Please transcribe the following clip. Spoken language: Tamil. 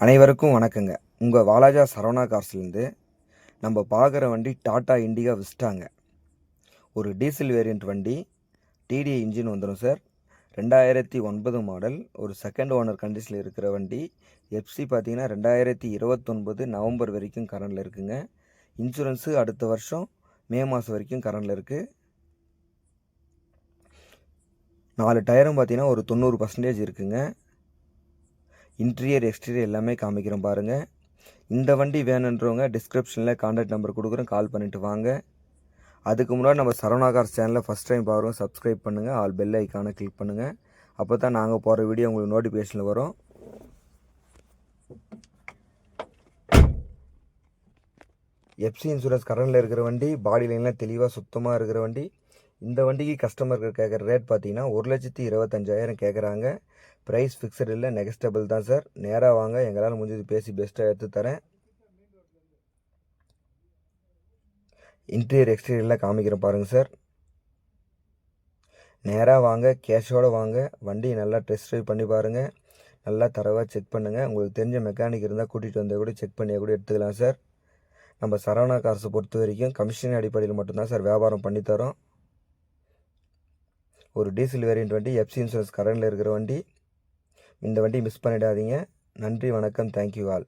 அனைவருக்கும் வணக்கங்க. உங்கள் வாலாஜா சரவணா கார்ஸ்லேருந்து நம்ம பார்க்குற வண்டி டாடா இண்டிகா விஸ்டாங்க. ஒரு டீசல் வேரியண்ட் வண்டி, டிடிஐ இன்ஜின் வந்துடும் சார். 2009 மாடல், ஒரு செகண்ட் ஓனர் கண்டிஷனில் இருக்கிற வண்டி. எஃப்சி பார்த்தீங்கன்னா 2029 நவம்பர் வரைக்கும் கரண்டில் இருக்குங்க. இன்சூரன்ஸு அடுத்த வருஷம் மே மாதம் வரைக்கும் கரண்டில் இருக்குது. 4 டயரும் பார்த்தீங்கன்னா ஒரு 90% இருக்குங்க. இன்டீரியர் எக்ஸ்டீரியர் எல்லாமே காமிக்கிறோம் பாருங்கள். இந்த வண்டி வேணுன்றவங்க டிஸ்கிரிப்ஷனில் கான்டாக்ட் நம்பர் கொடுக்குறோம், கால் பண்ணிவிட்டு வாங்க. அதுக்கு முன்னாடி நம்ம சரவணா கார்ஸ் சேனலை ஃபஸ்ட் டைம் பாருங்கள், சப்ஸ்கிரைப் பண்ணுங்கள், ஆல் பெல் ஐக்கானை கிளிக் பண்ணுங்கள். அப்போ தான் நாங்கள் போகிற வீடியோ உங்களுக்கு நோட்டிஃபிகேஷனில் வரும். எஃப்சி இன்சூரன்ஸ் கரண்டில் இருக்கிற வண்டி, பாடி லைன்லாம் தெளிவாக சுத்தமாக இருக்கிற வண்டி. இந்த வண்டிக்கு கஸ்டமருக்கு கேட்குற ரேட் பார்த்தீங்கன்னா 1,25,000 கேட்குறாங்க. ப்ரைஸ் ஃபிக்ஸட் இல்லை, நெகஸ்டபிள் தான் சார். நேராக வாங்க, எங்களால் முடிஞ்சது பேசி பெஸ்ட்டாக எடுத்து தரேன். இன்டீரியர் எக்ஸ்டீரியர்லாம் காமிக்கிறேன் பாருங்கள் சார். நேராக வாங்க, கேஷோடு வாங்க, வண்டி நல்லா டெஸ்ட் ட்ரைவ் பண்ணி பாருங்கள். நல்லா தரவாக செக் பண்ணுங்கள். உங்களுக்கு தெரிஞ்ச மெக்கானிக் இருந்தால் கூட்டிகிட்டு வந்தால் கூட செக் பண்ணி கூட எடுத்துக்கலாம் சார். நம்ம சரவணா கார்ஸை பொறுத்த வரைக்கும் கமிஷன் அடிப்படையில் மட்டும்தான் சார் வியாபாரம் பண்ணித்தரோம். ஒரு டீசல் வேரியண்ட் வண்டி, எஃப்சி இன்சூரன்ஸ் கரண்டில் இருக்கிற வண்டி. இந்த வண்டி மிஸ் பண்ணிடாதீங்க. நன்றி, வணக்கம், தேங்க்யூ ஆல்.